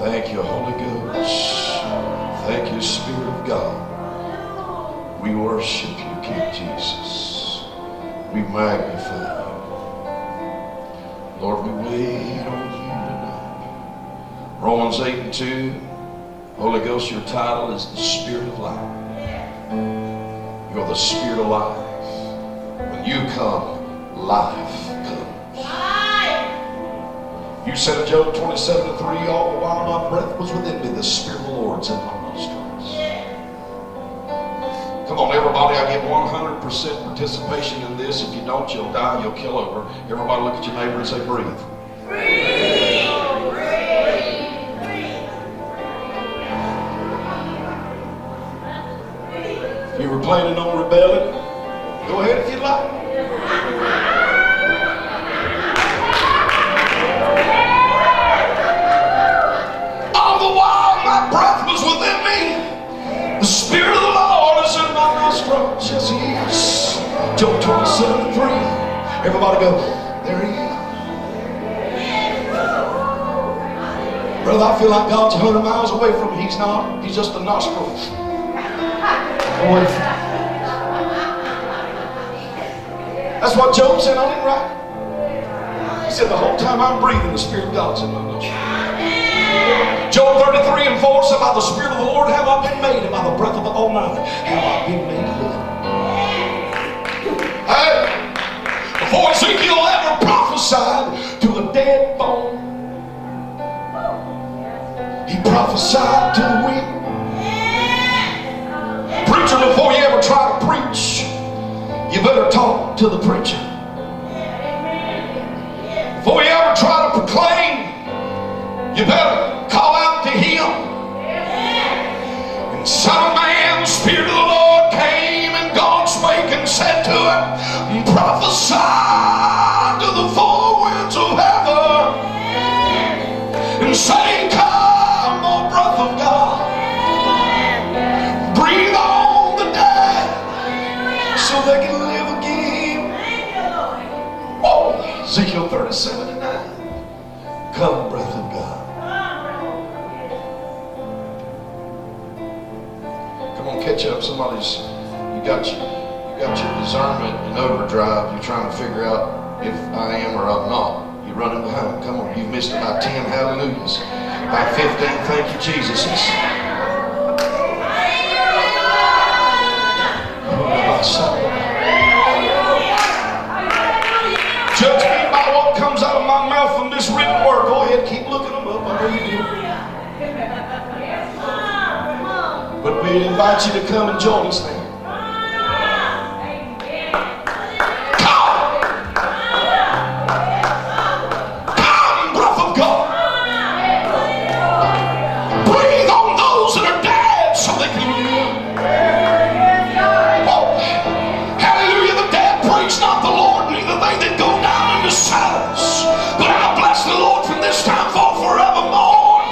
Thank you, Holy Ghost. Thank you, Spirit of God. We worship you, King Jesus. We magnify you. Lord, we wait on you tonight. Romans 8:2. Holy Ghost, your title is the Spirit of Life. You're the Spirit of life. When you come, life comes. You said in Job 27:3, all the while my breath was within me, the Spirit of the Lord's in my nostrils. Come on, everybody, I get 100% participation in this. If you don't, you'll die, you'll kill over. Everybody look at your neighbor and say, breathe. Breathe. If you were planning on rebelling, go ahead if you'd like. All the while my breath was within me, the Spirit of the Lord is in my nostrils. Yes, He is. Job 27:3. Everybody go, there He is. Brother, I feel like God's 100 miles away from me. He's not. He's just the nostril. That's what Job said. I didn't write. He said the whole time I'm breathing, the Spirit of God's in my nostrils. Job 33:4 said, by the Spirit of the Lord have I been made, and by the breath of the Almighty have I been made living. Hey, before Ezekiel ever prophesied to a dead bone, he prophesied to the wind. Preacher, before you ever try to preach, you better talk to the preacher. Before you ever try to proclaim, you better call out to Him. And Son of Man, the Spirit of the Lord came, and God spake and said to him, prophesy to the four winds of heaven, and say, come, O breath of God, breathe on the dead so they can live again. Oh, Ezekiel 37:9. Come, breath of God. Come on, catch up. Somebody's, you got your discernment in overdrive. You're trying to figure out if I am or I'm not. You're running behind. Come on, you've missed about 10 hallelujahs. About 15, thank you, Jesus. Judge me by what comes out of my mouth from this written word. Go ahead, keep looking them up. I know you do. But we invite you to come and join us now. Come, breath of God. Breathe on those that are dead so they can live. Oh, hallelujah, the dead praise not the Lord, neither they that go down into silence. But I bless the Lord from this time forth forevermore.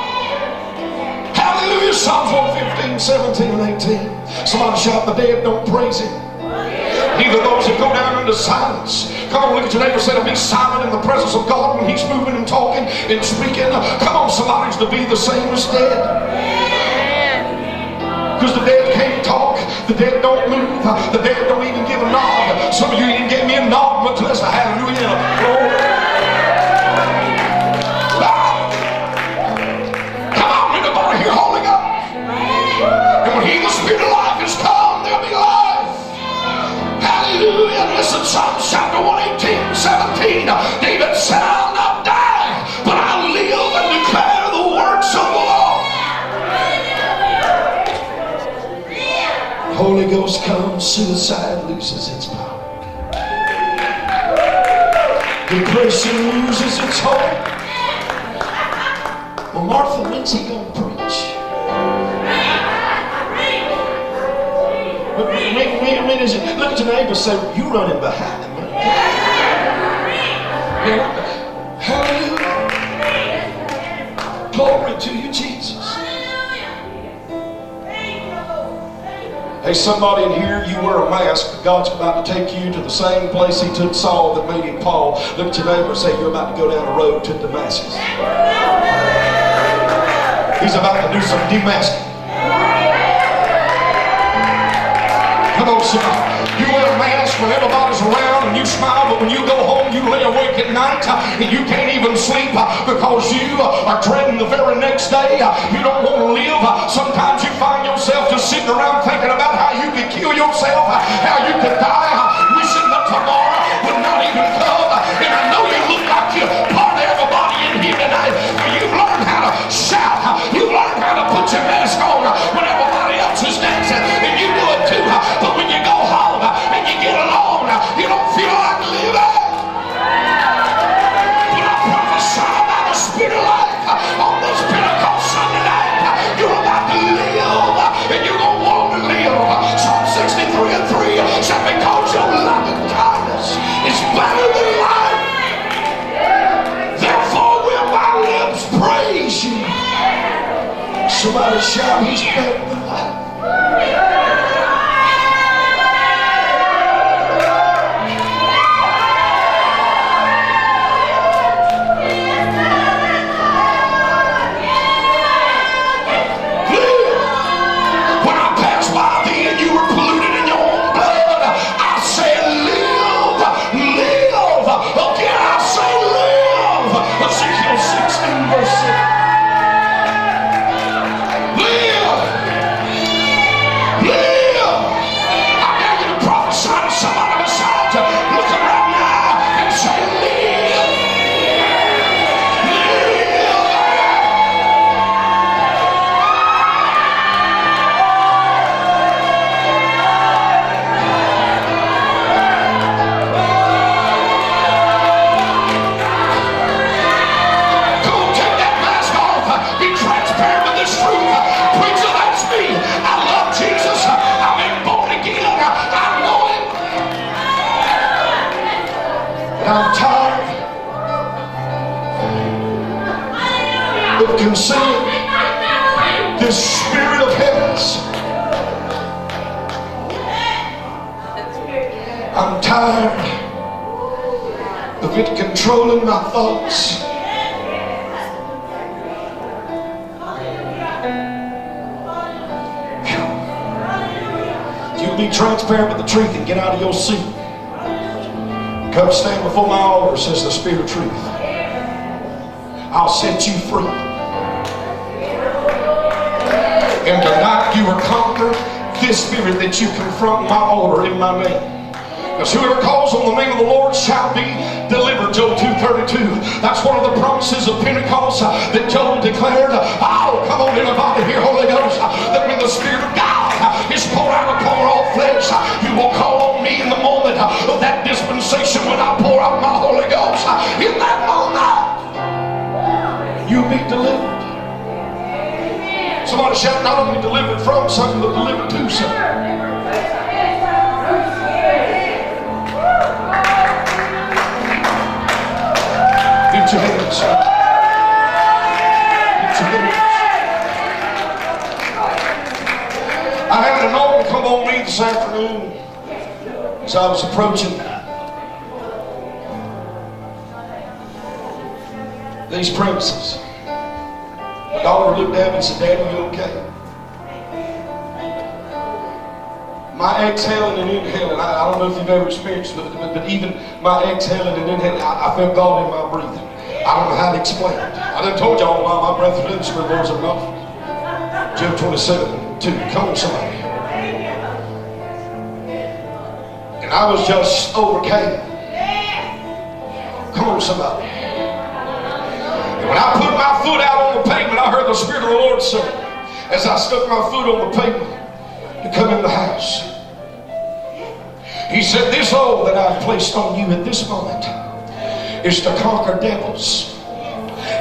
Hallelujah, Psalms 115:17 and 18. Somebody shout, the dead don't praise Him, neither those that go down into silence. Come on, look at your neighbor and say to be silent in the presence of God when He's moving and talking and speaking. Come on, somebody's to be the same as dead. Because the dead can't talk, the dead don't move, the dead don't even give a nod. Some of you even gave me a nod, much less a hallelujah and a glory. Come on, anybody here holding up? And when He, the Spirit of life, is come, there'll be life. Hallelujah. Listen, Psalm chapter 118:17. David said, I'll not die, but I'll live and declare the works of the Lord. Holy Ghost comes, suicide loses its power. Depression loses its hope. Well, Martha, when's He going to preach? Look at your neighbor and say, you running behind him. Hallelujah. Glory to you, Jesus. Hey, somebody in here, you wear a mask, but God's about to take you to the same place He took Saul that made him Paul. Look at your neighbor and say, you're about to go down the road to Damascus. He's about to do some demasking. Come on, somebody. You wear a mask when everybody's around and you smile, but when you go home, you lay awake at night and you can't even sleep because you are dreading the very next day. You don't want to live. Sometimes you find yourself just sitting around thinking about how you could kill yourself, how you could die, wishing that tomorrow would not even come. And I know you look like you're part of everybody in here tonight. You've learned how to shout. You've learned how to put your mask on when everybody else is dancing, and you do it too. But when you go home and you get alone, you don't feel like living. But I prophesy by the Spirit of life on this Pentecost Sunday night, you're about to live, and you're going to want to live. Psalm 63 and 3 said, because your loving kindness is better than life, therefore will my lips praise you. Somebody shout, He's better than life. I'm tired of concealing this spirit of heaviness. I'm tired of it controlling my thoughts. If you'll be transparent with the truth and get out of your seat, come stand before my altar, says the Spirit of truth. I'll set you free. And tonight you are conquered this spirit that you confront my altar in my name. Because whoever calls on the name of the Lord shall be delivered. Job 2:32. That's one of the promises of Pentecost that Job declared. Oh, come on, anybody here, Holy Ghost, that when the Spirit of God is poured out upon all flesh, you will call on me in the moment of that dispensation when I pour out my Holy Ghost. In that moment, you'll be delivered. Somebody shout, not only delivered from something, but delivered to something. Lift your hands. Lift your hands. I had an anointing come on me this afternoon as I was approaching these premises. My daughter looked at me and said, Daddy, you okay? My exhaling and inhaling, I don't know if you've ever experienced it, but even my exhaling and inhaling, I felt God in my breathing. I don't know how to explain it. I done told y'all my breath was in the words of mouth. Job 27:2. Come on, somebody. And I was just overcame. Come on, somebody. And when I put my foot out on the pavement, I heard the Spirit of the Lord say, as I stuck my foot on the pavement to come in the house, He said, this oil that I've placed on you at this moment is to conquer devils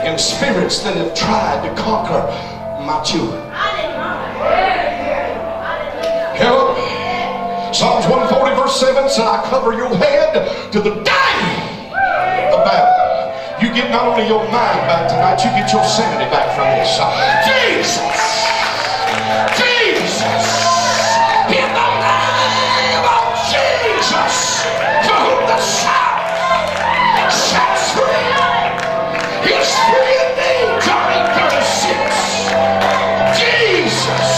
and spirits that have tried to conquer my children. Hello? Psalms 140 verse 7 said, I cover your head to the day of battle. You get not only your mind back tonight, you get your sanity back from this. Jesus! Jesus! In the name of Jesus, for whom the Son sets free is free indeed. John 8:36. Jesus.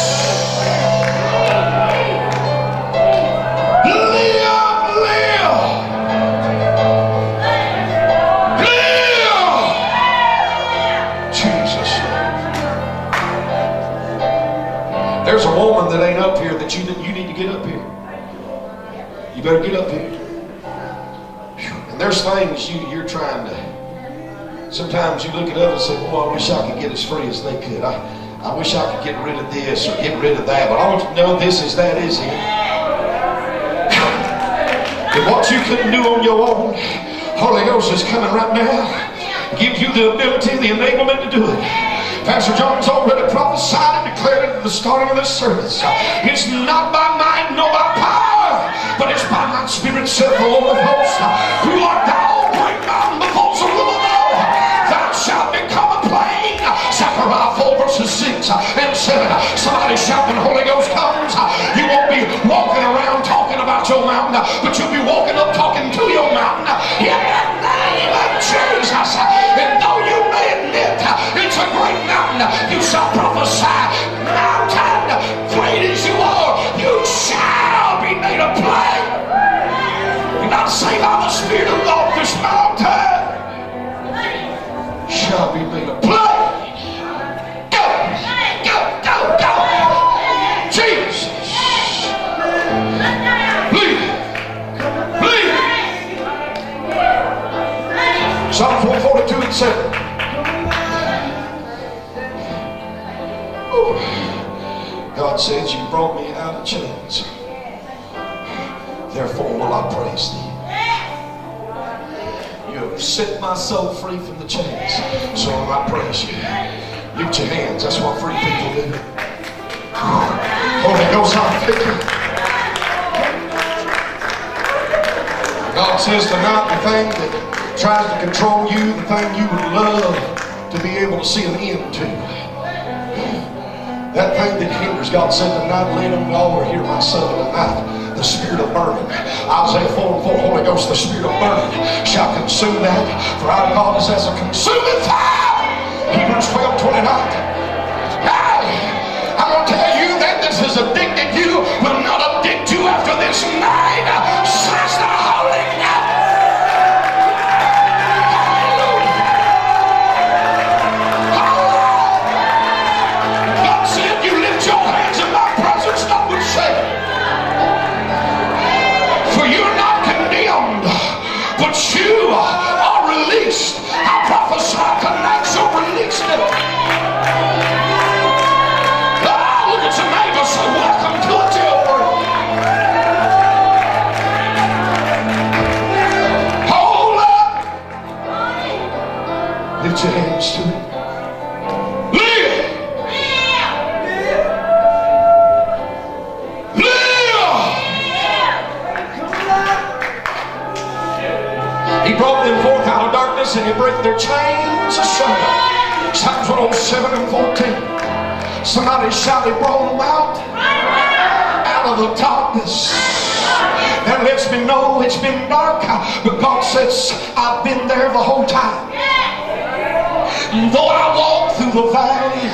There's a woman that ain't up here that you need to get up here. You better get up here. And there's things you're trying to. Sometimes you look at others and say, "Oh, I wish I could get as free as they could. I wish I could get rid of this or get rid of that." But I want you to know this is that, is it? And what you couldn't do on your own, Holy Ghost is coming right now. Give you the ability, the enablement to do it. Pastor John's already prophesied and declared it at the starting of this service. It's not by might nor by power, but it's by my Spirit, said the Lord of hosts. Who art thou, great mountain, before Zerubbabel? Thou shalt become a plain. Zechariah 4:6 and 7. Somebody shout when the Holy Ghost comes. You won't be walking around talking about your mountain, but you'll be walking up talking to your mountain. In the name of Jesus. And though you may admit it's a great mountain, you shall prophesy. Mountain, great as you are, you shall be made a plain. You're not saved by the Spirit of God. This mountain shall be made a plain. Go, go, go, go. Jesus. Leave. Psalm 442 and 7. God says, you brought me out of chains. Therefore will I praise thee. You have set my soul free from the chains. So will I praise you. Lift your hands. That's what free people do. Holy Ghost, I thank you. God says tonight, the thing that tries to control you, the thing you would love to be able to see an end to, that thing that hinders, God said tonight, let them all hear my son tonight. The spirit of burning. Isaiah 4:4, Holy Ghost, the spirit of burning shall consume that. For our God is as a consuming fire. Hebrews 12:29. Hey, I'm going to tell you that this has addicted you will not addict you after this night. Says the Holy Ghost. But you are released. I prophesy tonight you're released. Oh, look at your neighbor, say welcome to a jailbreak. Hold up. Lift your hands to it. He brought them forth out of darkness and he break their chains asunder. Psalms 107 and 14. Somebody shout, he brought them out of the darkness. That lets me know it's been dark, but God says I've been there the whole time. Though I walk through the valley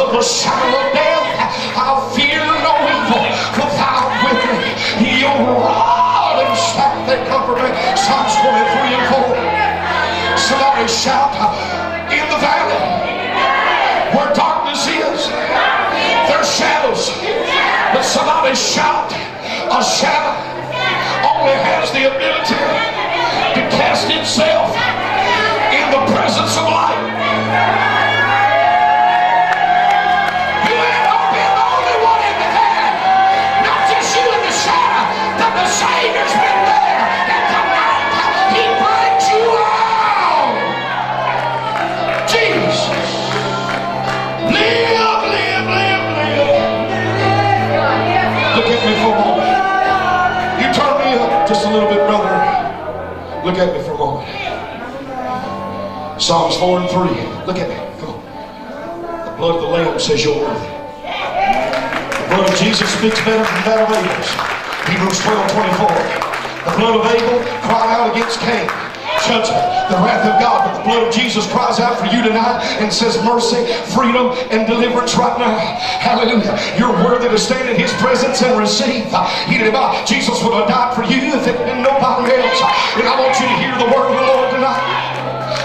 of the shadow of death, I'll fear no evil, for thou art with me. Your rod and staff, they comfort me. Psalms 23 and 4. Somebody shout, in the valley where darkness is, there's shadows. But somebody shout, a shadow only has the ability to cast itself in the presence of light. You ain't gonna be the only one in the valley, not just you in the shadow, but the Savior's been there, and tonight He brings you out. Jesus, live. Look at me for a moment. You turn me up just a little bit, brother. Look at me for a moment. Psalms 4 and 3. Look at me. Come on. The blood of the Lamb says you're worthy. The blood of Jesus speaks better than that of Abel's. Hebrews 12:24. The blood of Abel cried out against Cain. Judgment, the wrath of God. But the blood of Jesus cries out for you tonight and says mercy, freedom, and deliverance right now. Hallelujah. You're worthy to stand in His presence and receive. Jesus would have died for you if it had been nobody else. And I want you to hear the word of the Lord tonight.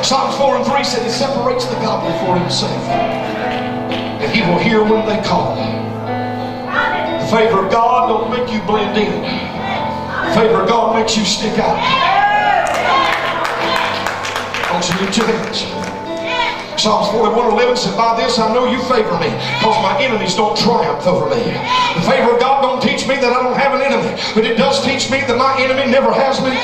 Psalms 4:3 said He separates the godly for Himself, and He will hear when they call. The favor of God don't make you blend in. The favor of God makes you stick out. I want you to lift your hands. Psalms 41:11 said, by this I know you favor me, because my enemies don't triumph over me. The favor of God don't teach me that I don't have an enemy, but it does teach me that my enemy never has me.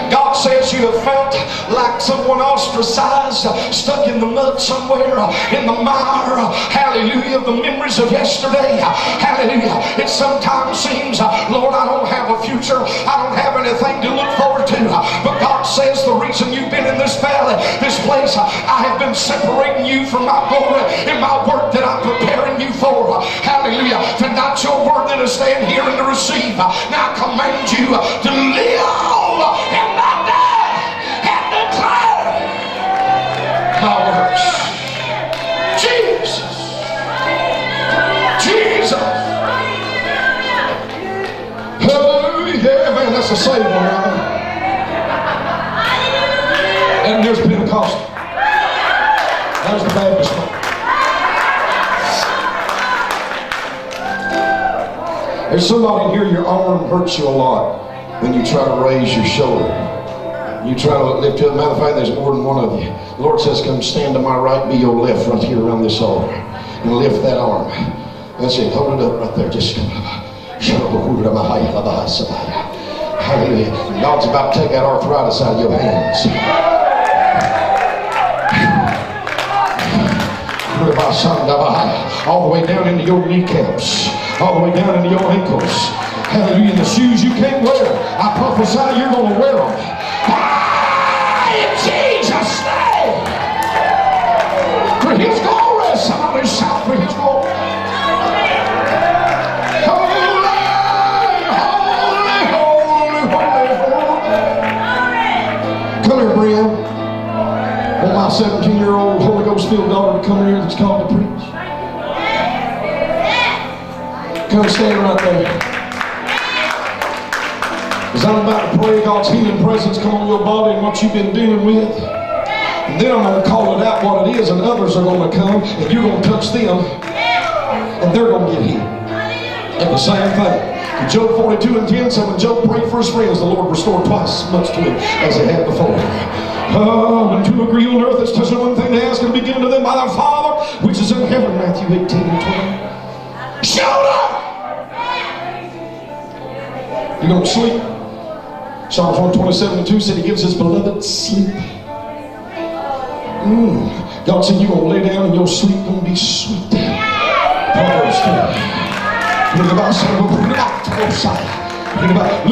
God says you have felt like someone ostracized, stuck in the mud somewhere, in the mire, hallelujah, of the memories of yesterday. Hallelujah. It sometimes seems, Lord, I don't have a future. I don't have anything to look forward to. But God says the reason you've been in this valley, this place, I have been separating you from my glory and my work that I'm preparing you for. Hallelujah. Tonight you're worthy to stand here and to receive. Now I command you to live and not die and declare my works. Jesus. Jesus. Oh, yeah, man, that's a saved one right there. And there's Pentecost. There's the Baptist one. There's somebody in here, your arm hurts you a lot when you try to raise your shoulder. You try to lift it. Matter of fact, there's more than one of you. The Lord says, come stand to my right, be your left right here around this altar. And lift that arm. That's it. Hold it up right there. Just hallelujah. God's about to take that arthritis out of your hands. All the way down into your kneecaps. All the way down into your ankles. Hallelujah. The shoes you can't wear, I prophesy you're going to wear them. In Jesus' name. For His glory. Somebody shout for His glory. Holy, holy, holy, holy, holy. Come here, Brian. I want my 17-year-old Holy Ghost-filled daughter to come here that's called to preach. Come stand right there. As I'm about to pray, God's healing presence come on your body and what you've been dealing with. And then I'm going to call it out what it is, and others are going to come, and you're going to touch them, and they're going to get healed. And the same thing. In Job 42:10 said, when Job prayed for his friends, the Lord restored twice as much to him as he had before. When two agree on earth, it's touching one thing to ask and be given to them by their Father, which is in heaven. Matthew 18:20. Shout out! You're going to sleep. Psalms 127:2 said He gives His beloved sleep. God said you're going to lay down and your sleep going to be sweet. Proverbs 3. Look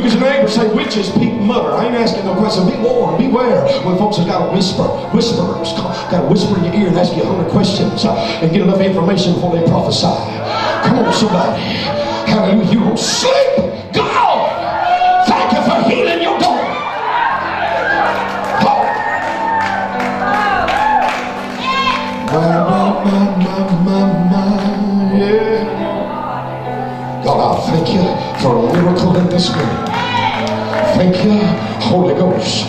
at your neighbor, say, witches peep mutter. I ain't asking no question. Be warned, beware when folks have got to whisper. Whisperers got to whisper in your ear and ask you 100 questions and get enough information before they prophesy. Come on, somebody. Hallelujah. You don't sleep. God, thank you for healing your daughter. Yeah. God, I thank you for a miracle in this room. Thank you, Holy Ghost.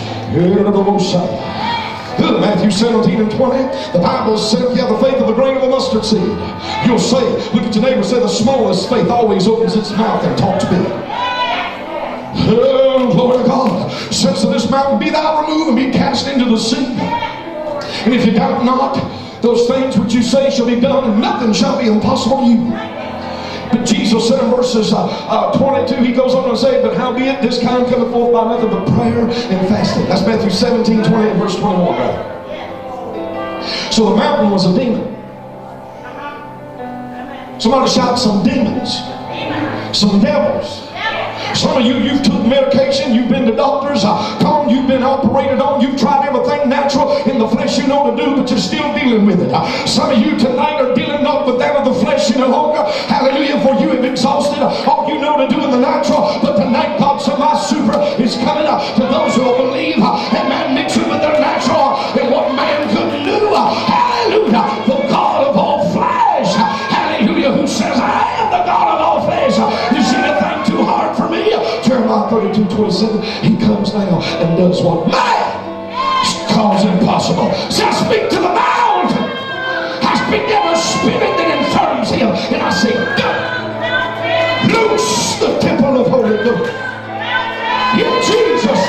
Matthew 17:20, the Bible said if you have the faith of the grain of a mustard seed, you'll say, look at your neighbor, say the smallest faith always opens its mouth and talks big. Oh, Lord of God, says to this mountain, be thou removed and be cast into the sea. And if you doubt not, those things which you say shall be done, and nothing shall be impossible to you. But Jesus said in verses 22, He goes on to say, but howbeit this kind cometh forth by nothing but prayer and fasting. That's Matthew 17:20 and verse 21, brother. So the mountain was a demon. Somebody shout, some demons. Some devils. Some of you, you've took medication, you've been to doctors, you've been operated on, you've tried everything natural in the flesh you know to do, but you're still dealing with it. Some of you tonight are dealing not with that of the flesh, flesh any longer. Hallelujah. For you have exhausted all you know to do in the natural. But tonight God said my super is coming to those who will believe. Amen. Mix it with their natural and what man couldn't do. Hallelujah. The God of all flesh. Hallelujah. Who says I am the God of all flesh. Is anything too hard for me? Jeremiah 32:27. He comes now and does what man calls impossible. So I speak to the mountain. I speak to every spirit that infirms him. And I say, go. Loose the temple of Holy Ghost. In Jesus.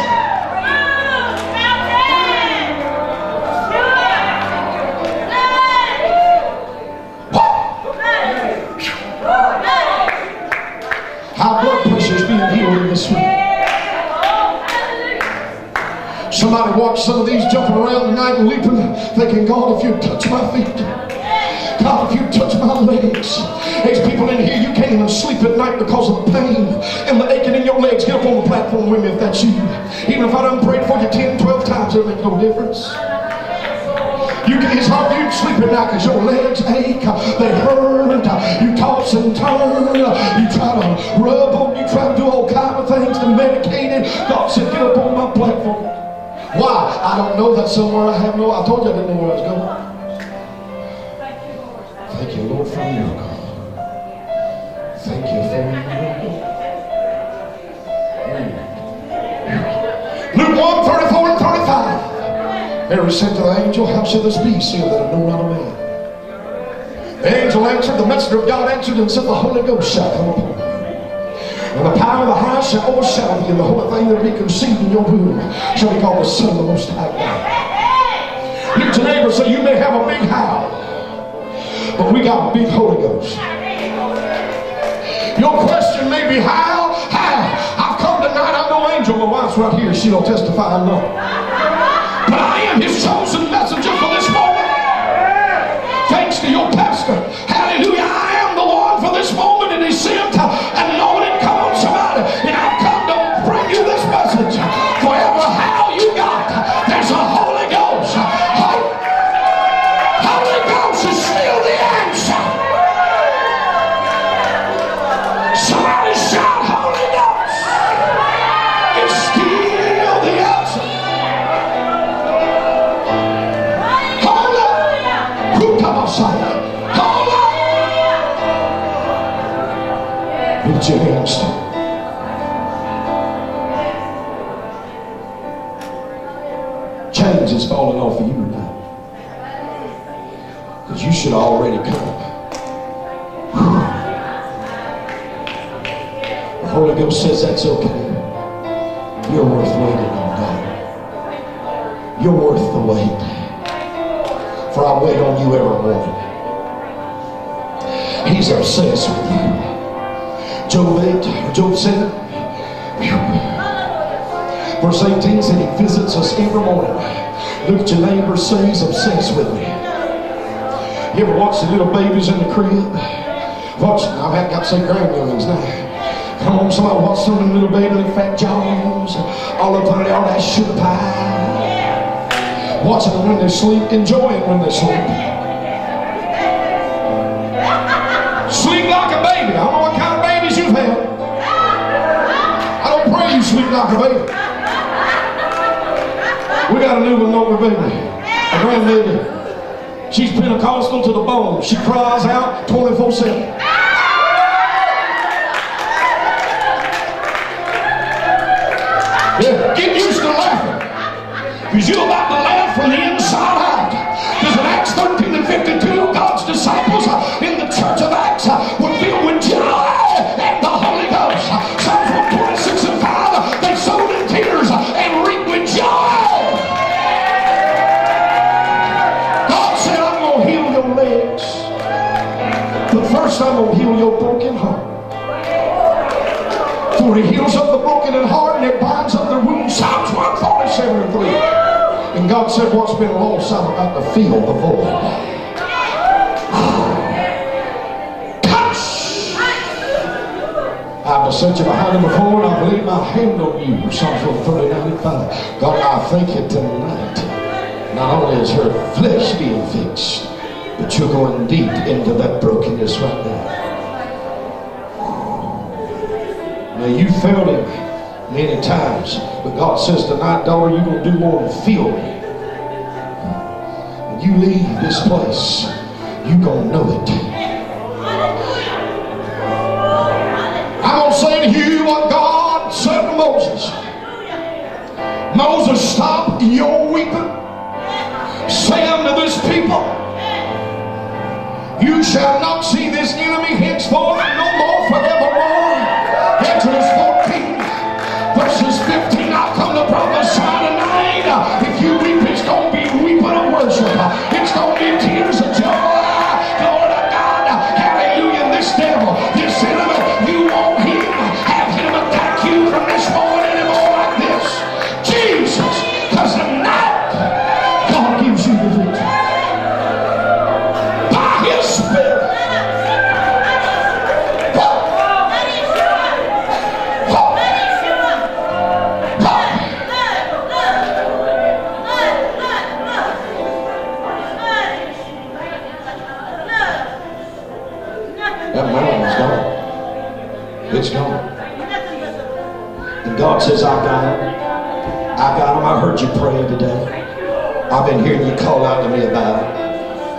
High blood pressure is being healed in this week. Somebody watched some of these jumping around tonight and leaping, thinking, God, if you touch my feet, God, if you touch my legs. There's people in here, you can't even sleep at night because of the pain and the aching in your legs. Get up on the platform with me if that's you. Even if I done prayed for you 10, 12 times, it'll make no difference. It's hard for you to sleep at night because your legs ache, they hurt, you toss and turn, you try to rub on, you try to do all kinds of things to medicate it. God said, get up on my platform. Why? I don't know. That's somewhere I have no. I told you I didn't know where I was going. Thank you, Lord, for a miracle. Thank you for a miracle. Luke 1:34 and 35. Mary said to the angel, how shall this be, seeing that I know not a man? The angel answered, the messenger of God answered and said, the Holy Ghost shall come upon you. And the power of the highest shall overshadow you, and the holy thing that will be conceived in your womb shall be called the Son of the Most High God. Look to your neighbor and say, you may have a big house, but we got a big Holy Ghost. Your question may be how? I've come tonight, I'm no angel, my wife's right here, she'll testify I know. But I am his chosen messenger for this moment. Thanks to your pastor. Hallelujah, I am the one for this moment, and he sent anointed. Come on, somebody. And I've come to bring you this message. Forever how you got, there's a Holy Ghost. Holy Ghost is still the answer. Somebody shout, Holy Ghost. It's still the answer. Hold up. Who come outside? Hold up. Lift your hands. Chains is falling off of you tonight. Because you should have already come. The Holy Ghost says that's okay. You're worth waiting on God. You're worth the wait. For I wait on you every morning. He's obsessed with you. Job said, verse 18 said he visits us every morning. Look at your neighbor, say he's obsessed with me. You ever watch the little babies in the crib? Watch, I've got to say grandyoungins now. Come on, somebody watch some of them little babies with fat jaws, all up under all that sugar pie. Watching them when they sleep, enjoying when they sleep. Sleep like a baby. I don't know what kind of babies you've had. I don't pray you sleep like a baby. We got a new one over baby. A grandbaby. She's Pentecostal to the bone. She cries out 24/7. Yeah, get used to laughing. Because you're about to laugh from the inside out. Because in Acts 13 and 52, God's disciples in the church of Acts were filled with joy and the Holy Ghost. Psalms 126 and 5, they sowed in tears and reaped with joy. God said, I'm going to heal your legs. But first I'm going to heal your broken heart. For he heals up the broken in heart and it binds up their wounds. Psalms 147 and 3. And God said, what's been lost, I'm about to fill the void. Touch! I've set you behind him before, and I've laid my hand on you. Psalms 139 and 5. God, I thank you tonight. Not only is her flesh being fixed, But you're going deep into that brokenness right now. Now you felt him many times, but God says tonight, daughter, you're going to do more than feel me. When you leave this place, you're going to know it. I'm going to say to you what God said to Moses. Moses, stop your weeping. Say unto this people, you shall not see this enemy henceforth no more forevermore. Exodus 14, verses 15. I've come to prophesy tonight. If you weep, it's going to be weeping of worship. It's going to be tears of joy. Glory to God. Hallelujah. This devil, this enemy, you won't have him attack you from this moment anymore like this. Jesus, because tonight God gives you the victory. By his Spirit. That mountain's gone. It's gone. And God says, I got him. I got him. I heard you pray today. I've been hearing you call out to me about it.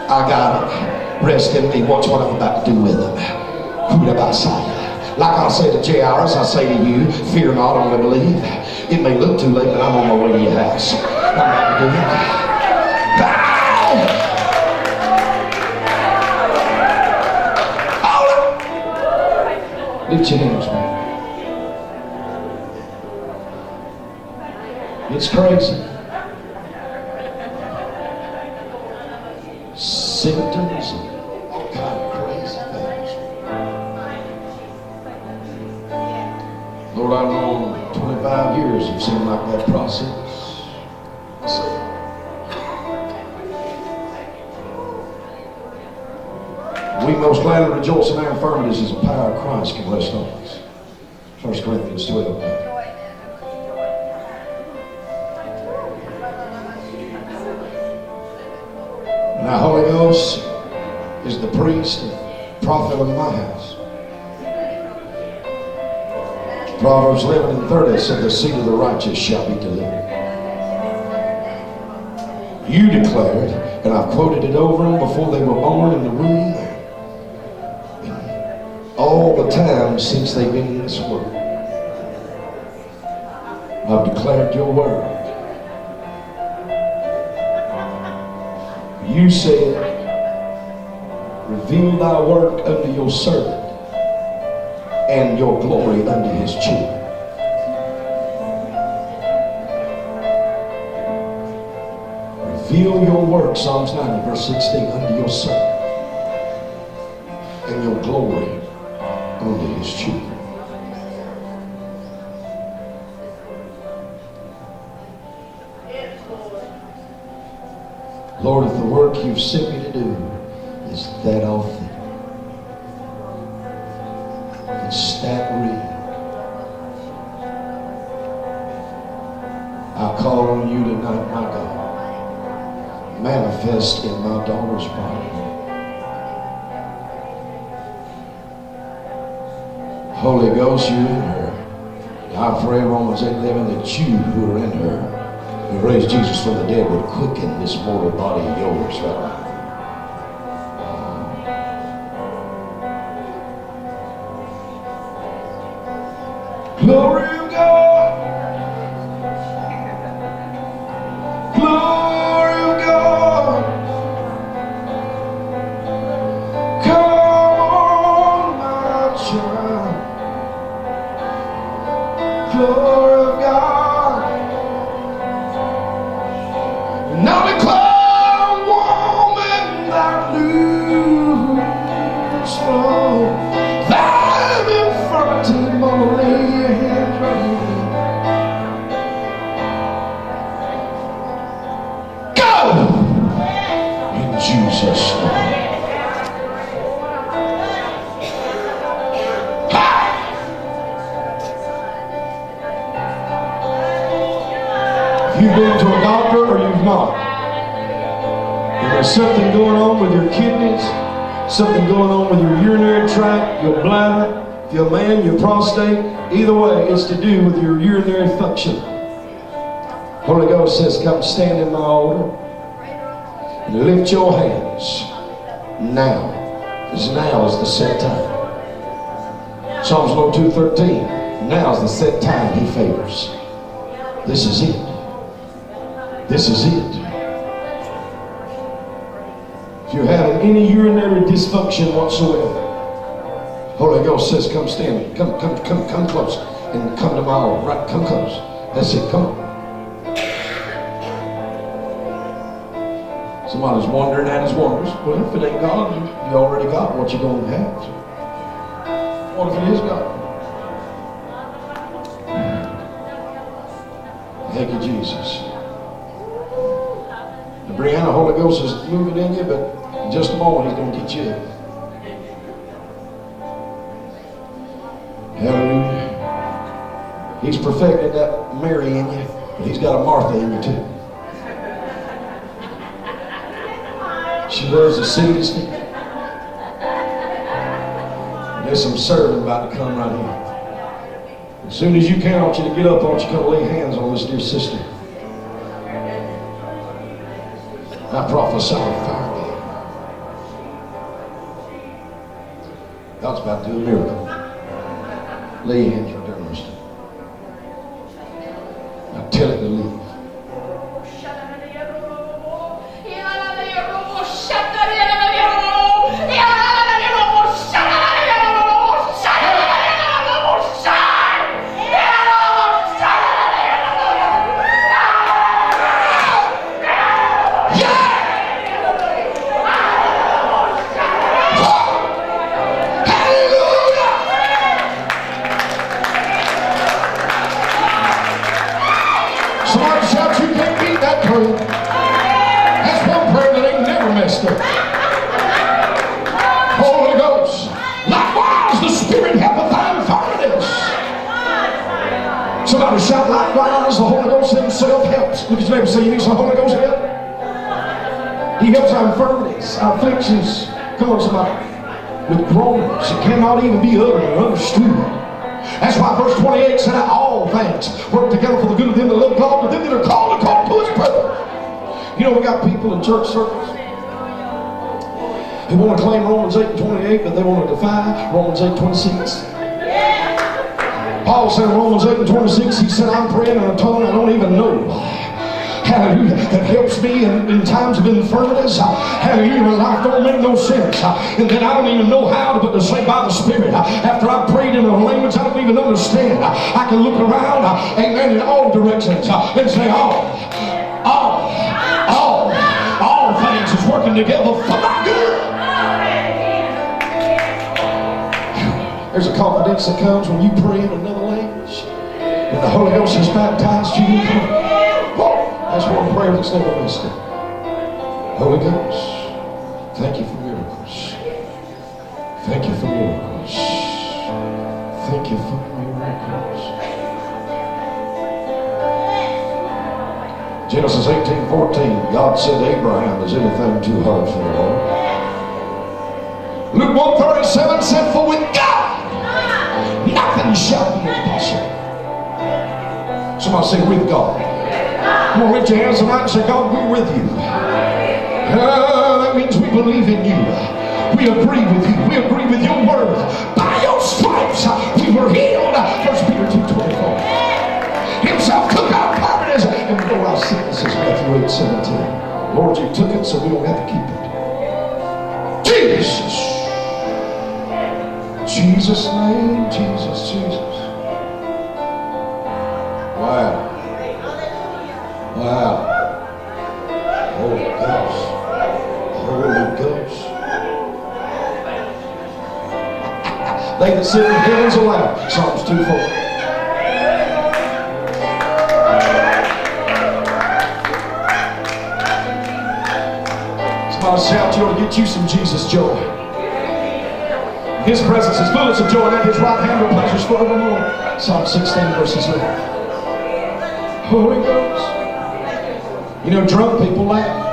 I got him. Rest in me. Watch what I'm about to do with him. Who did I say? Like I say to Jairus, I say to you, fear not, only believe. It may look too late, but I'm on my way to your house. I'm about to do it. Bow! Lift your hands, man. It's crazy. Symptoms and all kind of crazy things. Lord, I know 25 years have seemed like that process. We most gladly rejoice in our infirmities as the power of Christ can rest on us. 1 Corinthians 12. Now, Holy Ghost is the priest and prophet of my house. Proverbs 11 and 30 said, the seed of the righteous shall be delivered. You declared, and I've quoted it over them before they were born in the womb. All the time since they've been in this world, I've declared your word. You said, reveal thy work unto your servant and your glory unto his children. Reveal your work, Psalms 90, verse 16, unto your servant and your glory unto his children. Lord, if the work you've sent me to do is that authentic, it's that real, I call on you tonight, my God. Manifest in my daughter's body. Holy Ghost, you're in her. I pray, Romans 8:11, that you who are in her, who raised Jesus from the dead, would quicken this mortal body of yours right now. Glory of God. Glory of God. Come on, my child. Glory of God. Now declare, woman, that loose from thy infirmity, mama, lay your hands right here. Go! In Jesus' name. You've been to a doctor or you've not. There's something going on with your kidneys, something going on with your urinary tract, your bladder, if you're a man, your prostate. Either way, it's to do with your urinary function. Holy Ghost says, come stand in my altar and lift your hands now. Because now is the set time. Psalms 2:13. Now is the set time he favors. This is it. This is it. If you're having any urinary dysfunction whatsoever, Holy Ghost says, come stand. Come close. And come to my altar. Right, come close. That's it. Come on. Somebody's wondering at his wonders. Well, if it ain't God, you already got what you're going to have. What if it is God? Thank you, Jesus. Now, Brianna, Holy Ghost is moving in you, but in just a moment, he's going to get you up. Hallelujah. He's perfected that Mary in you, but he's got a Martha in you too. She wears a seed stick. There's some serving about to come right here. As soon as you can, I want you to get up. I want you to come lay hands on this dear sister. I prophesy fire. God's about to do a miracle. Lay hands right there, mister. Now tell it to leave. That's one prayer that ain't never messed up. Holy Ghost. Likewise, the Spirit helpeth thy infirmities. Somebody shout, likewise, the Holy Ghost himself helps. Look at your neighbor and say, you need some Holy Ghost help? He helps our infirmities, our afflictions. Come on, somebody. With groanings that cannot even be uttered or understood. That's why verse 28 said that all things work together for the good of them that love God, to them that are called according to his purpose. You know, we got people in church circles who want to claim Romans 8:28, but they want to defy Romans 8:26. Paul said in Romans 8:26, he said, I'm praying in a tongue I don't even know. Hallelujah, that helps me in times of infirmities. Hallelujah, when life don't make no sense. And then I don't even know how to but to say by the Spirit. After I've prayed in a language I don't even understand, I can look around, amen, in all directions and say, all things is working together for my good. There's a confidence that comes when you pray in another language. When the Holy Ghost has baptized you, that's one prayer that's never missed it. Holy Ghost, thank you for miracles. Thank you for miracles. Thank you for miracles. Genesis 18:14, God said to Abraham, is anything too hard for the Lord? Luke 1:37 said, for with God, nothing shall be impossible. Somebody say, with God. Come on, lift your hands tonight and say, God, we're with you. That means we believe in you. We agree with you. We agree with your word. By your stripes, we were healed. 1 Peter 2:24. Himself took our infirmities and bore our sicknesses. Matthew 8:17. Lord, you took it so we don't have to keep it. Jesus. Jesus' name, Jesus, Jesus. Wow. Wow. Holy Ghost. Holy Ghost. They that sit in the heavens aloud. Psalms 2:4. Somebody shout, you ought to get you some Jesus joy. His presence is fullness of joy, and at his right hand are pleasures forevermore. Psalm 16 verses 11. Holy Ghost. You know, drunk people laugh.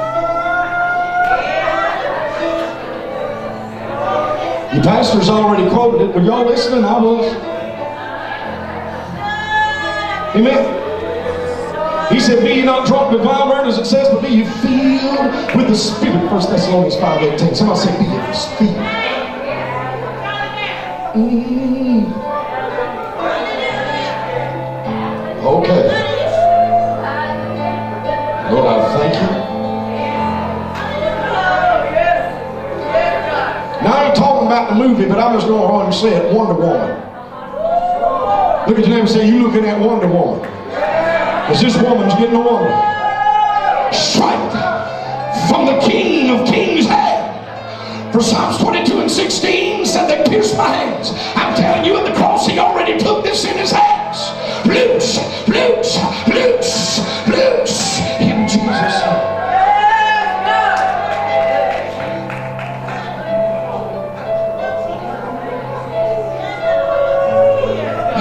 The pastor's already quoted it. Were y'all listening? I was. Amen. He said, be ye not drunk with wine, wherein as it says, but be ye filled with the Spirit. 1 Thessalonians 5:18. Somebody say, be ye filled. Okay. Lord, I thank you. Now I ain't talking about the movie, but I'm just going to go on and say it, Wonder Woman. Look at your neighbor and say, you looking at Wonder Woman. Because this woman's getting a wonder. Strike from the King of Kings' hand. For Psalms 22:16 said they pierced my hands. I'm telling you, at the cross he already took this in his hands. Loose, loose, loose, loose. In Jesus' name.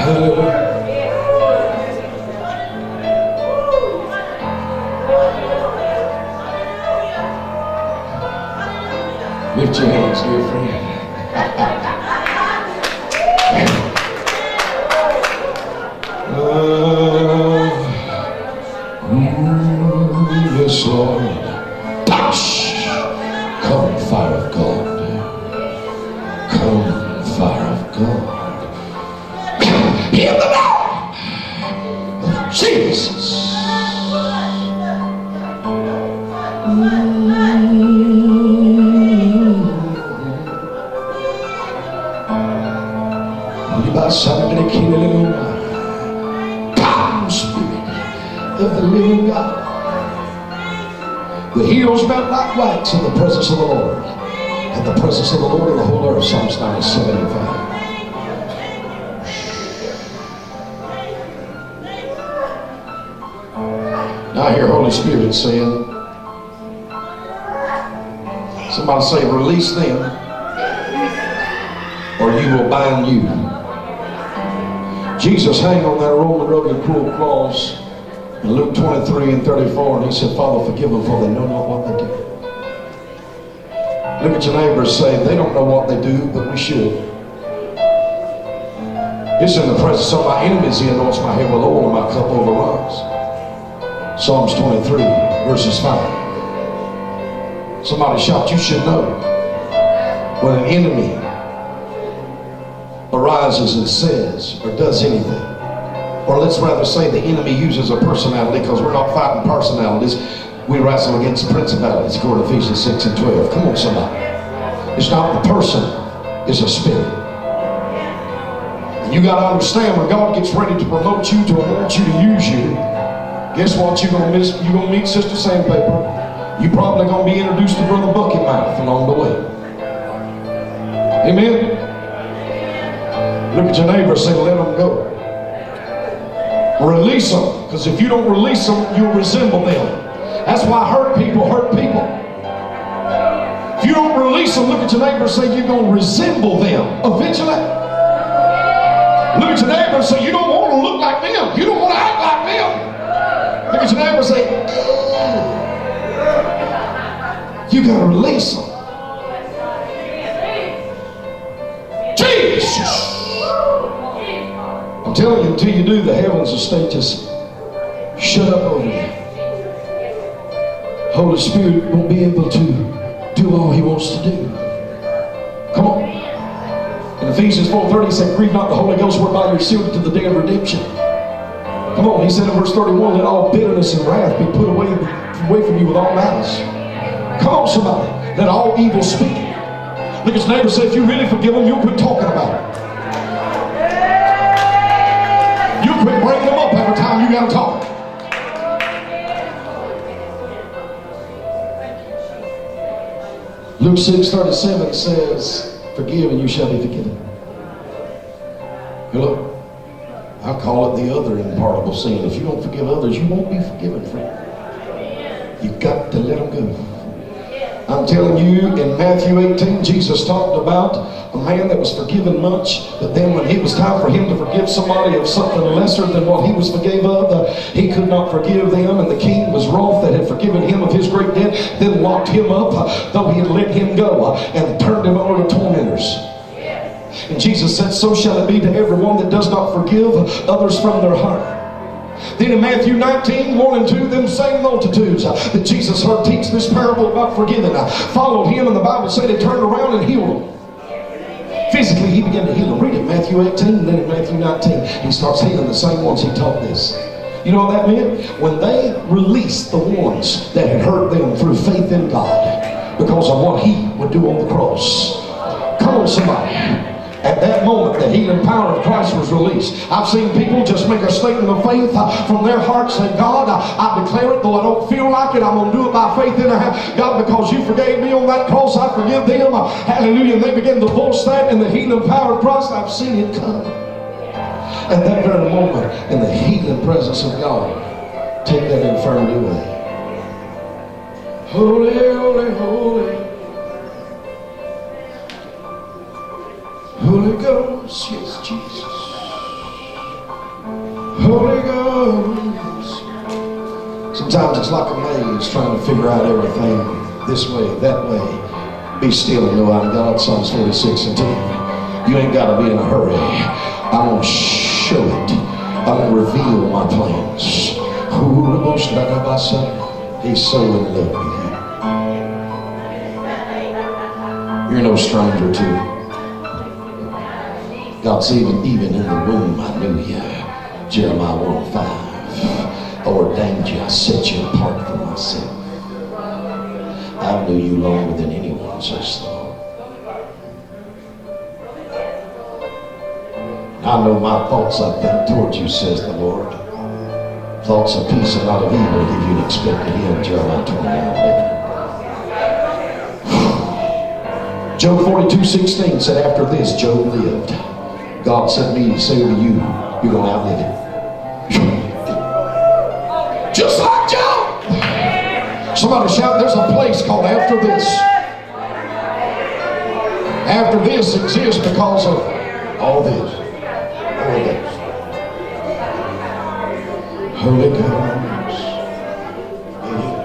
Hallelujah. Lift your hands, dear friend. Yes, Lord. Touch. Come, fire of God. Come, fire of God. In the name of Jesus. Come, Spirit of the living God. The hills melt like wax in the presence of the Lord. And the presence of the Lord in the whole earth. Psalms 97:5. Now I hear Holy Spirit saying, somebody say, release them, or you will bind you. Jesus hanged on that Roman rugged cruel cross in Luke 23:34, and he said, Father, forgive them, for they know not what they do. Look at your neighbor and say, they don't know what they do, but we should. It's in the presence of my enemies he anoints my head with oil, and my cup overruns. Psalms 23:5. Somebody shout, you should know. When an enemy arises and says or does anything, or let's rather say the enemy uses a personality, because we're not fighting personalities, we wrestle against principalities, according to Ephesians 6:12. Come on, somebody. It's not the person, it's a spirit. And you got to understand, when God gets ready to promote you, to want you to use you, guess what you're going to miss? You're going to meet Sister Sandpaper. You're probably going to be introduced to Brother Bucket Mouth along the way. Amen. Look at your neighbor and say, let them go. Release them. Because if you don't release them, you'll resemble them. That's why hurt people hurt people. If you don't release them, look at your neighbor and say, you're going to resemble them eventually. Look at your neighbor and say, you don't want to look like them. You don't want to act like them. Look at your neighbor and say, you got to release them. Jesus. I'm telling you, until you do, the heavens will stay just shut up over you. Holy Spirit won't be able to do all he wants to do. Come on. In Ephesians 4:30 he said, grieve not the Holy Ghost, whereby you're sealed to the day of redemption. Come on, he said in verse 31, let all bitterness and wrath be put away from you with all malice. Come on, somebody. Let all evil speak. Look at your neighbor and say, if you really forgive them, you'll quit talking about it. You'll quit bringing them up every time you got to talk. Luke 6:37 says, forgive and you shall be forgiven. Hello? I call it the other unpardonable sin. If you don't forgive others, you won't be forgiven, friend. You got to let them go. I'm telling you, in Matthew 18, Jesus talked about a man that was forgiven much, but then when it was time for him to forgive somebody of something lesser than what he was forgave of, he could not forgive them, and the king was wroth that had forgiven him of his great debt, then locked him up, though he had let him go, and turned him over to tormentors. And Jesus said, so shall it be to everyone that does not forgive others from their heart. Then in Matthew 19, 1 and 2, them same multitudes that Jesus heard teach this parable about forgiving followed him, and the Bible said he turned around and healed them. Physically, he began to heal them. Read it, Matthew 18, and then in Matthew 19, he starts healing the same ones he taught this. You know what that meant? When they released the ones that had hurt them through faith in God because of what he would do on the cross. Come on, somebody. At that moment, the healing power of Christ was released. I've seen people just make a statement of faith from their heart, say, God, I declare it, though I don't feel like it, I'm going to do it by faith in God, because you forgave me on that cross, I forgive them. Hallelujah. And they begin to voice that in the healing power of Christ. I've seen it come. At that very moment, in the healing presence of God, take that infirmity away. Holy, holy, holy. Holy Ghost, yes, Jesus. Holy Ghost. Sometimes it's like a maze trying to figure out everything this way, that way. Be still and know I'm God, Psalms 46 and 10. You ain't got to be in a hurry. I'm going to show it. I'm going to reveal my plans. He's so in love with you. You're no stranger to it. God's even in the womb, I knew you. Jeremiah 1:5. I ordained you, I set you apart for myself. I knew you longer than anyone, says the Lord. I know my thoughts I think towards you, says the Lord. Thoughts of peace and not of evil, give you an expected end. Jeremiah 29:11. Job 42:16 said, after this, Job lived. God sent me to say to you, you're going to outlive it. Just like Job. Somebody shout, there's a place called after this. After this exists because of all this. All this. Holy Ghost. Amen.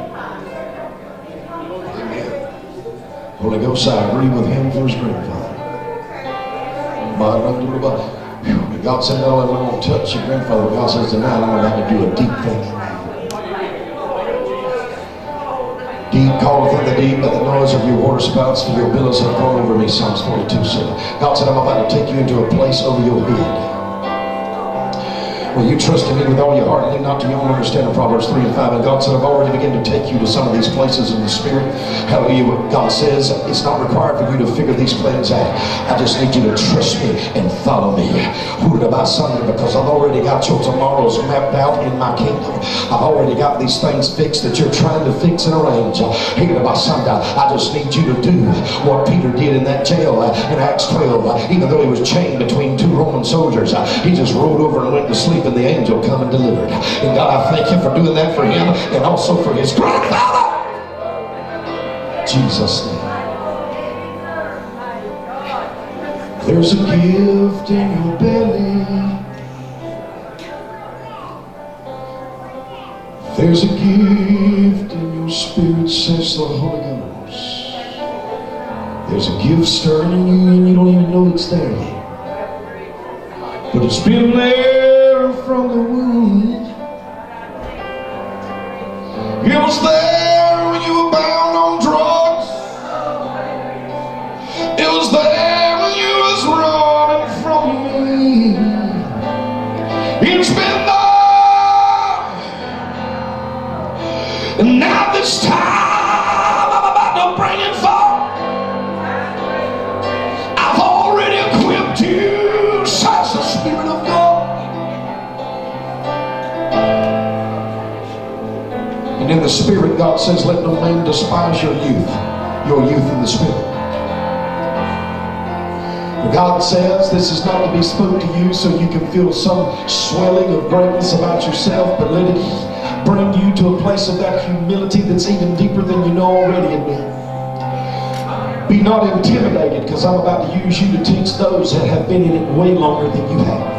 Holy Ghost, I agree with him for his grandfather. God said, no, I'm not going to touch your grandfather. God says, tonight I'm going to have to do a deep thing. Deep calleth in the deep by the noise of your water spouts, for your billows have gone over me. Psalms 42:7. God said, I'm about to take you into a place over your head. Well, you trust in me with all your heart and lean not to your own understanding, Proverbs 3 and 5. And God said, I've already begun to take you to some of these places in the Spirit. Hallelujah. God says, it's not required for you to figure these plans out. I just need you to trust me and follow me. Because I've already got your tomorrows mapped out in my kingdom. I've already got these things fixed that you're trying to fix and arrange. I just need you to do what Peter did in that jail in Acts 12. Even though he was chained between two Roman soldiers, he just rolled over and went to sleep, and the angel come and delivered. And God, I thank you for doing that for him and also for his grandfather. Jesus' name. There's a gift in your belly. There's a gift in your spirit, says the Holy Ghost. There's a gift stirring in you and you don't even know it's there yet. But it's been there from the womb. It was there when you were bound on drugs. It was there when you was running from me. It's been there. And now this time I'm about to bring it forth. I've already equipped you, says the Spirit of God. And in the Spirit, God says, let no man despise your youth in the Spirit. God says this is not to be spoke to you so you can feel some swelling of greatness about yourself, but let it bring you to a place of that humility that's even deeper than you know already in me. Be not intimidated, because I'm about to use you to teach those that have been in it way longer than you have.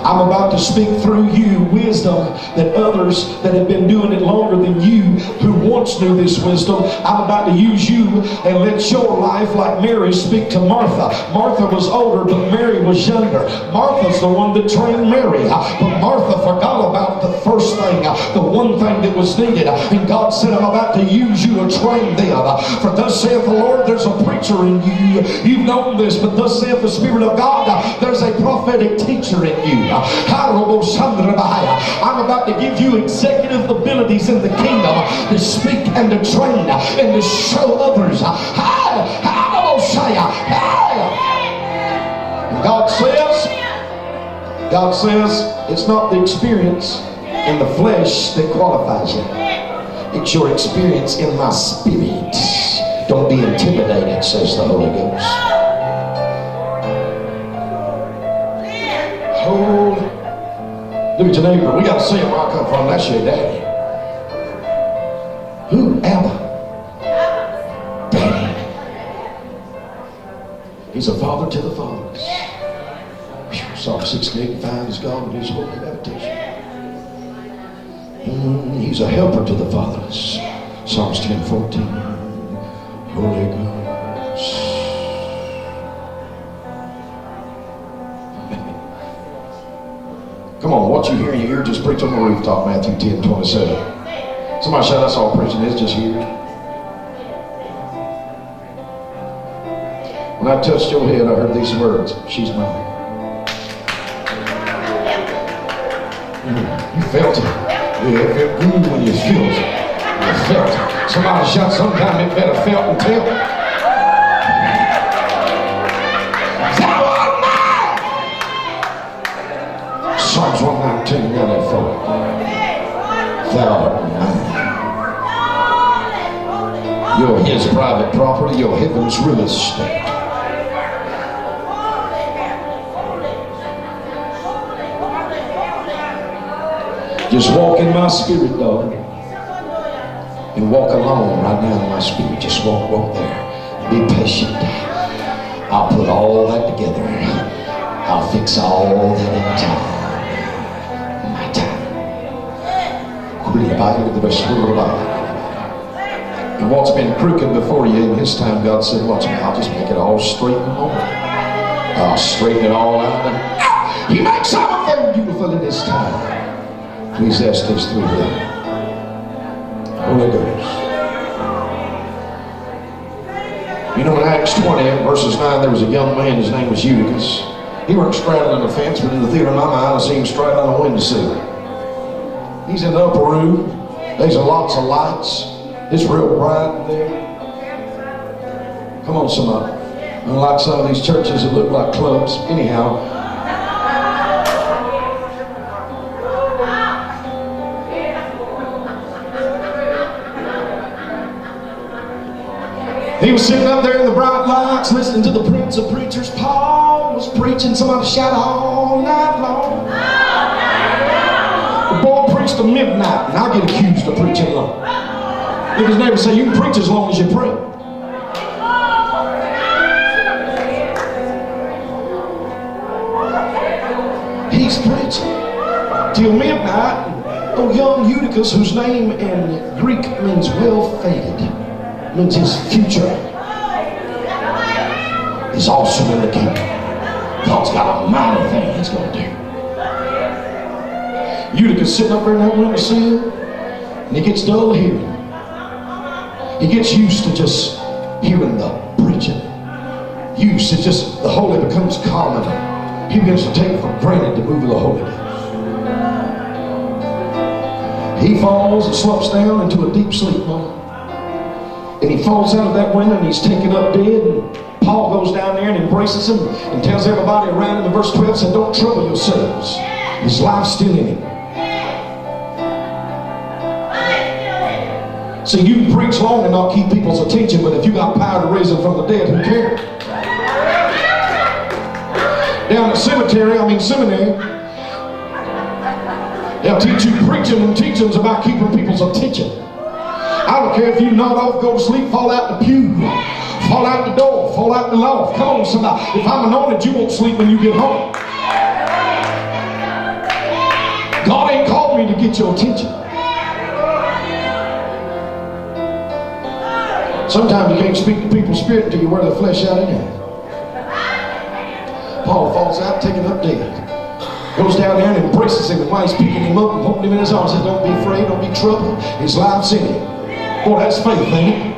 I'm about to speak through you wisdom that others that have been doing it longer than you, who want once knew this wisdom. I'm about to use you and let your life, like Mary, speak to Martha. Martha was older, but Mary was younger. Martha's the one that trained Mary. But Martha forgot about the first thing, the one thing that was needed. And God said, I'm about to use you to train them. For thus saith the Lord, there's a preacher in you. You've known this, but thus saith the Spirit of God, there's a prophetic teacher in you. I'm about to give you executive abilities in the kingdom to speak and to train and to show others. And God says, it's not the experience in the flesh that qualifies you. It's your experience in my spirit. Don't be intimidated, says the Holy Ghost. Hold. Look at your neighbor. We got to say it where I come from. That's your daddy. Who? Abba. Daddy. He's a father to the fatherless. Psalm 68, find is God in his holy habitation. He's a helper to the fatherless. Psalms 10:14. Holy Ghost. Come on, what you hear in your ear, just preach on the rooftop, Matthew 10:27. Somebody shout, that's all preaching is, just hear it. When I touched your head, I heard these words, she's mine. You felt it. Yeah, it felt good when you feel it. You felt it. Somebody shout, sometime it better felt and tell. Psalms 119, now that for thou art mine. You're his private property, your heaven's real estate. Just walk in my spirit, daughter. And walk alone right now in my spirit. Just walk there. Be patient. I'll put all that together. I'll fix all that in time. My time. And what's been crooked before you in his time, God said, watch me, I'll just make it all straight and over. I'll straighten it all out. And he makes everything beautiful in his time. Ecclesiastes 3:11. Holy Ghost. You know, in Acts 20, verses 9, there was a young man, his name was Eutychus. He weren't straddling the fence, but in the theater of my mind, I see him straddling a windowsill. He's in the upper room. There's lots of lights. It's real bright in there. Come on, somebody. Unlike some of these churches that look like clubs. Anyhow, he was sitting up there in the bright lights listening to the Prince of Preachers. Paul was preaching. Somebody shout all night long. The boy preached to midnight, and I get accused of preaching long. Look at his neighbor, say, you can preach as long as you pray. He's preaching till midnight. Oh, young Eutychus, whose name in Greek means well faded, means his future is awesome in the kingdom. God's got a mighty thing he's going to do. Eutychus sitting up there in that windowsill, and he gets dull of hearing. He gets used to just hearing the preaching. Used to just, the holy becomes common. He begins to take it for granted the move of the Holy Ghost. He falls and slumps down into a deep sleep moment. And he falls out of that window and he's taken up dead. And Paul goes down there and embraces him and tells everybody around him in verse 12, said, don't trouble yourselves. His life's still in him. See, you can preach long and not keep people's attention, but if you got power to raise them from the dead, who cares? Down at seminary, they'll teach you preaching and teachings about keeping people's attention. I don't care if you nod off, go to sleep, fall out the pew, fall out the door, fall out the loft. Come on, somebody. If I'm anointed, you won't sleep when you get home. God ain't called me to get your attention. Sometimes you can't speak to people's spirit until you wear the flesh out in you. Paul falls out, taken up dead. Goes down there and embraces him, and while he's picking him up and holding him in his arms, says, don't be afraid, don't be troubled. His life's in him. Boy, that's faith, ain't it?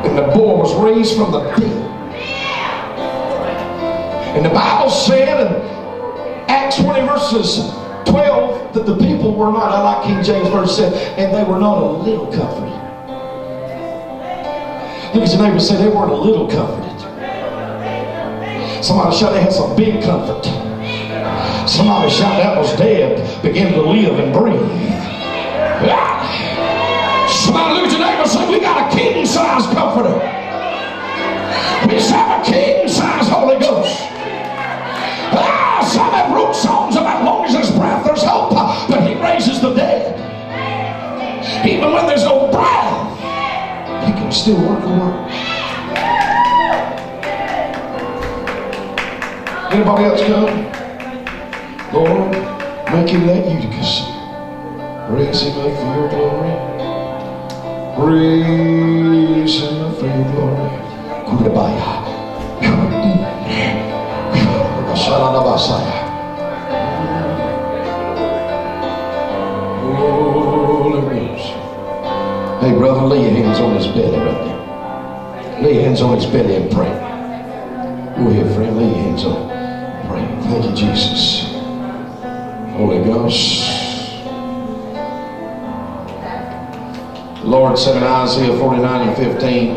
And the boy was raised from the dead. And the Bible said in Acts 20 verses 12 that the people were not, I like King James verse said, and they were not a little comforted. Look at your neighbor and say, they weren't a little comforted. Somebody shout, they had some big comfort. Somebody shout, that was dead, began to live and breathe. Somebody look at your neighbor and say, we got a king-size comforter. We have a king-size Holy Ghost. Some have wrote songs about long as there's breath, there's hope, but he raises the dead. Even when there's no breath, he can still work a work. Anybody else come? Lord, make him like Eutychus. Raise him up for your glory. Raise him up for your glory. Kulabaya. Shalanabasaya. Holy Ghost. Hey, brother, lay your hands on his belly right there. Lay your hands on his belly and pray. Go ahead, friend. Lay your hands on him. Pray. Thank you, Jesus. Holy Ghost. The Lord said in Isaiah 49 and 15,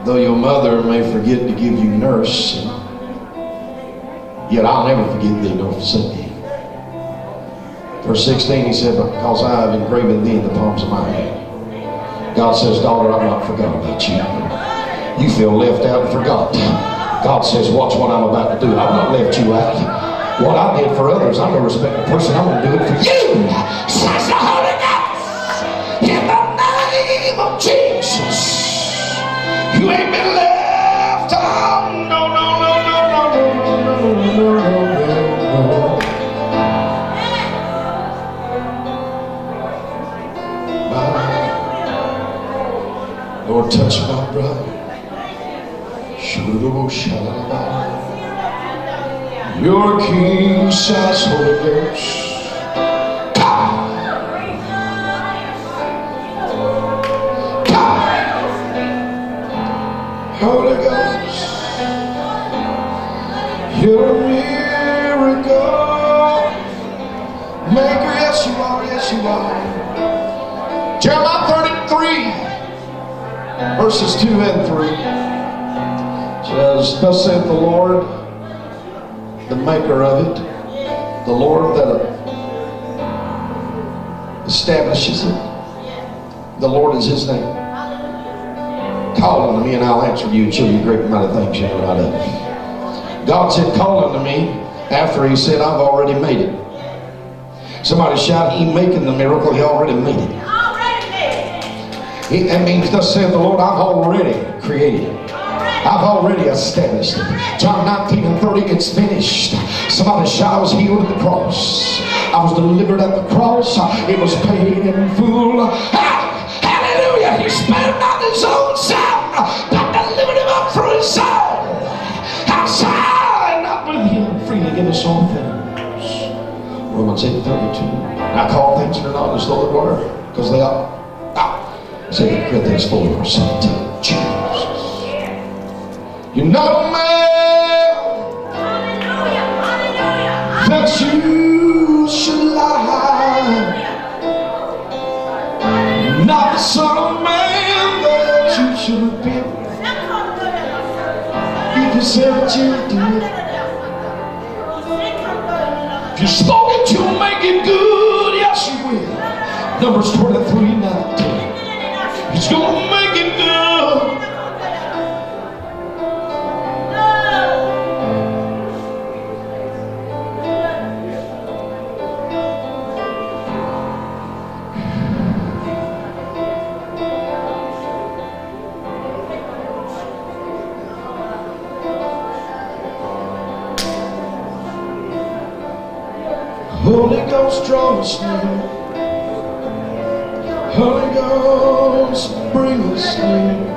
though your mother may forget to give you nurse, yet I'll never forget thee nor forsake thee. Verse 16, he said, because I have engraven thee in the palms of my hand. God says, daughter, I've not forgotten about you. You feel left out and forgot. God says, watch what I'm about to do. I've not left you out. What I did for others, I'm no respected person. I'm going to do it for you, says the Holy Ghost. In the name of Jesus. You ain't been left alone. No, no, no, no, no, no, no, no, no. Lord, touch my brother. Your king-size Holy Ghost. Holy Ghost, you're a miracle maker. Yes, you are. Yes, you are. Jeremiah 33, verses 2 and 3 says, thus saith the Lord, the maker of it, the Lord that establishes it. The Lord is his name. Call unto me and I'll answer you and show you great and mighty things you know not of. God said, call unto me, after he said, I've already made it. Somebody shout, he making the miracle, he already made it. That means, thus saith the Lord, I've already created it. I've already established it. John 19 and 30, it's finished. Somebody shout, I was healed at the cross. I was delivered at the cross. It was paid in full. Hallelujah! He spared not his own son, but delivered him up for his soul. Outside, not with him, freely give us all things. Romans 8 32. I call things that are not as though they were, because they are. 2 Corinthians 4 verse 17. Jesus. You're not a man that you should lie. Not the son of man that you should repent. You can say what you did. If you spoke it, you'll make it good. Yes, you will. Numbers 23:19. He's gonna make it good. Holy Ghost, draw us near. Holy Ghost. bring us through.